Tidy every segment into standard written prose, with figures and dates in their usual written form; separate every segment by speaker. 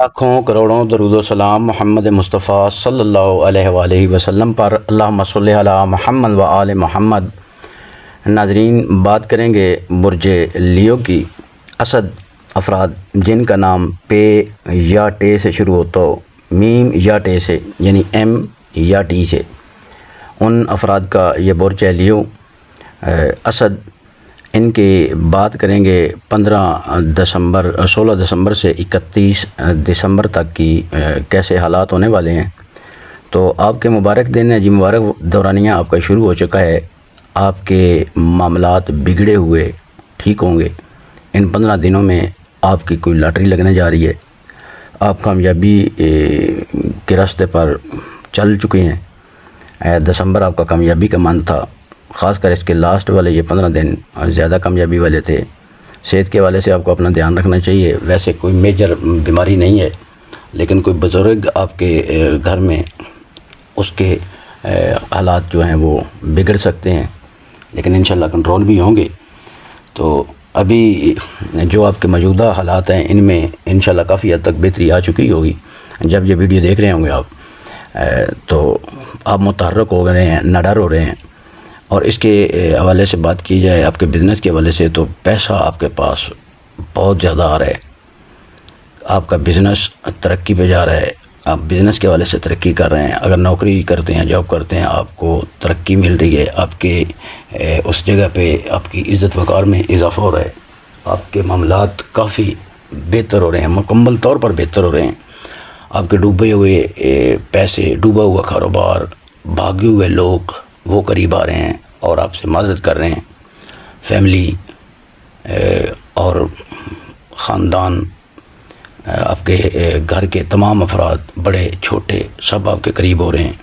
Speaker 1: لاکھوں کروڑوں درود و سلام محمد مصطفیٰ صلی اللہ علیہ وآلہ وسلم پر، اللہم صلی علی محمد و آل محمد۔ ناظرین، بات کریں گے برج لیو کی۔ اسد افراد جن کا نام پے یا ٹے سے شروع ہوتا ہو، میم یا ٹے سے یعنی ایم یا ٹی سے، ان افراد کا یہ برج ہے لیو۔ اسد، ان کی بات کریں گے 16 دسمبر سے 31 دسمبر تک کی کیسے حالات ہونے والے ہیں۔ تو آپ کے مبارک دن ہے جی، مبارک دورانیہ آپ کا شروع ہو چکا ہے۔ آپ کے معاملات بگڑے ہوئے ٹھیک ہوں گے۔ ان 15 دنوں میں آپ کی کوئی لاٹری لگنے جا رہی ہے، آپ کامیابی کے راستے پر چل چکے ہیں۔ دسمبر آپ کا کامیابی کا منتھ تھا، خاص کر اس کے لاسٹ والے یہ 15 دن زیادہ کامیابی والے تھے۔ صحت کے حوالے سے آپ کو اپنا دھیان رکھنا چاہیے۔ ویسے کوئی میجر بیماری نہیں ہے، لیکن کوئی بزرگ آپ کے گھر میں اس کے حالات جو ہیں وہ بگڑ سکتے ہیں، لیکن انشاءاللہ کنٹرول بھی ہوں گے۔ تو ابھی جو آپ کے موجودہ حالات ہیں ان میں انشاءاللہ کافی حد تک بہتری آ چکی ہوگی۔ جب یہ ویڈیو دیکھ رہے ہوں گے آپ تو آپ متحرک ہو رہے ہیں، نڈر ہو رہے ہیں۔ اور اس کے حوالے سے بات کی جائے آپ کے بزنس کے حوالے سے، تو پیسہ آپ کے پاس بہت زیادہ آ رہا ہے۔ آپ کا بزنس ترقی پہ جا رہا ہے، آپ بزنس کے حوالے سے ترقی کر رہے ہیں۔ اگر نوکری کرتے ہیں، جاب کرتے ہیں، آپ کو ترقی مل رہی ہے۔ آپ کے اس جگہ پہ آپ کی عزت وقار میں اضافہ ہو رہا ہے۔ آپ کے معاملات کافی بہتر ہو رہے ہیں، مکمل طور پر بہتر ہو رہے ہیں۔ آپ کے ڈوبے ہوئے پیسے، ڈوبا ہوا کاروبار، بھاگے ہوئے لوگ وہ قریب آ رہے ہیں اور آپ سے معذرت کر رہے ہیں۔ فیملی اور خاندان، آپ کے گھر کے تمام افراد بڑے چھوٹے سب آپ کے قریب ہو رہے ہیں،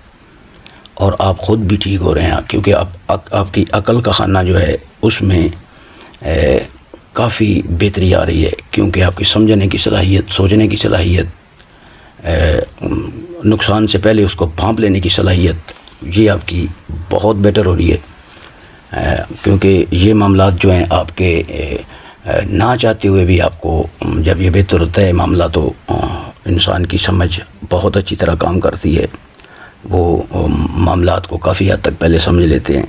Speaker 1: اور آپ خود بھی ٹھیک ہو رہے ہیں، کیونکہ آپ کی عقل کا خانہ جو ہے اس میں کافی بہتری آ رہی ہے، کیونکہ آپ کی سمجھنے کی صلاحیت، سوچنے کی صلاحیت، نقصان سے پہلے اس کو بھانپ لینے کی صلاحیت، یہ آپ کی بہت بیٹر ہو رہی ہے۔ کیونکہ یہ معاملات جو ہیں آپ کے نہ چاہتے ہوئے بھی آپ کو جب یہ بہتر ہوتا ہے معاملہ، تو انسان کی سمجھ بہت اچھی طرح کام کرتی ہے، وہ معاملات کو کافی حد تک پہلے سمجھ لیتے ہیں۔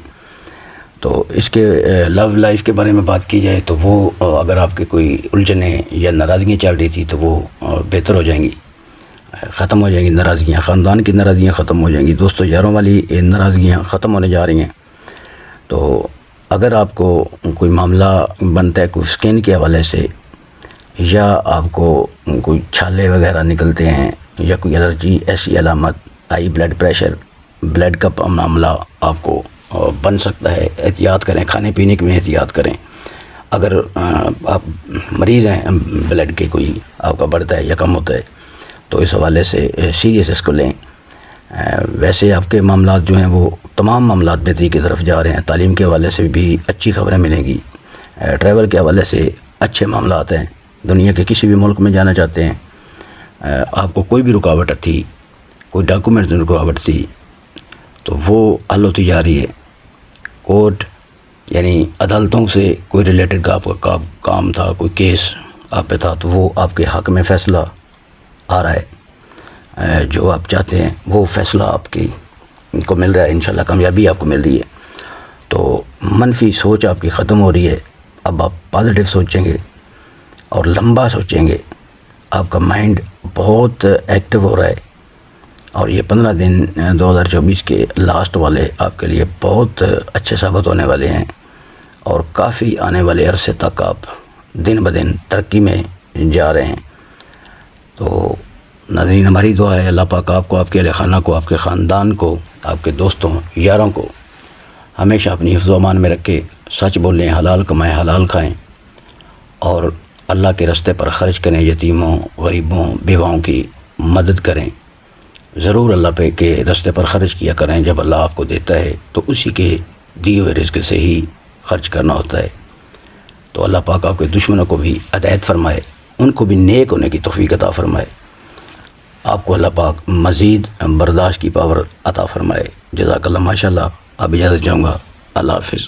Speaker 1: تو اس کے لو لائف کے بارے میں بات کی جائے تو وہ اگر آپ کے کوئی الجھنیں یا ناراضگیاں چل رہی تھی تو وہ بہتر ہو جائیں گی، ختم ہو جائیں گی ناراضگیاں، خاندان کی ناراضگیاں ختم ہو جائیں گی، دوستوں یاروں والی ناراضگیاں ختم ہونے جا رہی ہیں۔ تو اگر آپ کو کوئی معاملہ بنتا ہے کوئی سکن کے حوالے سے، یا آپ کو کوئی چھالے وغیرہ نکلتے ہیں، یا کوئی الرجی ایسی علامت، ہائی بلڈ پریشر، بلڈ کا معاملہ آپ کو بن سکتا ہے، احتیاط کریں، کھانے پینے میں احتیاط کریں۔ اگر آپ مریض ہیں، بلڈ کے کوئی آپ کا بڑھتا ہے یا کم ہوتا ہے، تو اس حوالے سے سیریس اس کو لیں۔ ویسے آپ کے معاملات جو ہیں وہ تمام معاملات بہتری کی طرف جا رہے ہیں۔ تعلیم کے حوالے سے بھی اچھی خبریں ملیں گی، ٹریول کے حوالے سے اچھے معاملات ہیں، دنیا کے کسی بھی ملک میں جانا چاہتے ہیں، آپ کو کوئی بھی رکاوٹ تھی، کوئی ڈاکومنٹس رکاوٹ تھی، تو وہ حل ہوتی جا رہی ہے۔ کورٹ یعنی عدالتوں سے کوئی ریلیٹڈ آپ کا کام تھا، کوئی کیس آپ پہ تھا، تو وہ آپ کے حق میں فیصلہ آ رہا ہے۔ جو آپ چاہتے ہیں وہ فیصلہ آپ کی کو مل رہا ہے، انشاءاللہ کامیابی آپ کو مل رہی ہے۔ تو منفی سوچ آپ کی ختم ہو رہی ہے، اب آپ پازیٹیو سوچیں گے اور لمبا سوچیں گے۔ آپ کا مائنڈ بہت ایکٹیو ہو رہا ہے، اور یہ 15 دن 2024 کے لاسٹ والے آپ کے لیے بہت اچھے ثابت ہونے والے ہیں، اور کافی آنے والے عرصے تک آپ دن بدن ترقی میں جا رہے ہیں۔ تو ناظرین، ہماری دعا ہے اللہ پاک آپ کو، آپ کے اہل خانہ کو، آپ کے خاندان کو، آپ کے دوستوں یاروں کو ہمیشہ اپنی حفظ و امان میں رکھے، سچ بولیں، حلال کمائیں، حلال کھائیں، اور اللہ کے راستے پر خرچ کریں، یتیموں، غریبوں، بیواؤں کی مدد کریں۔ ضرور اللہ پہ کے راستے پر خرچ کیا کریں۔ جب اللہ آپ کو دیتا ہے تو اسی کے دیے ہوئے رزق سے ہی خرچ کرنا ہوتا ہے۔ تو اللہ پاک آپ کے دشمنوں کو بھی ہدایت فرمائے، ان کو بھی نیک ہونے کی توفیق عطا فرمائے، آپ کو اللہ پاک مزید برداشت کی پاور عطا فرمائے۔ جزاک اللہ، ماشاء اللہ۔ اب اجازت چاہوں گا، اللہ حافظ۔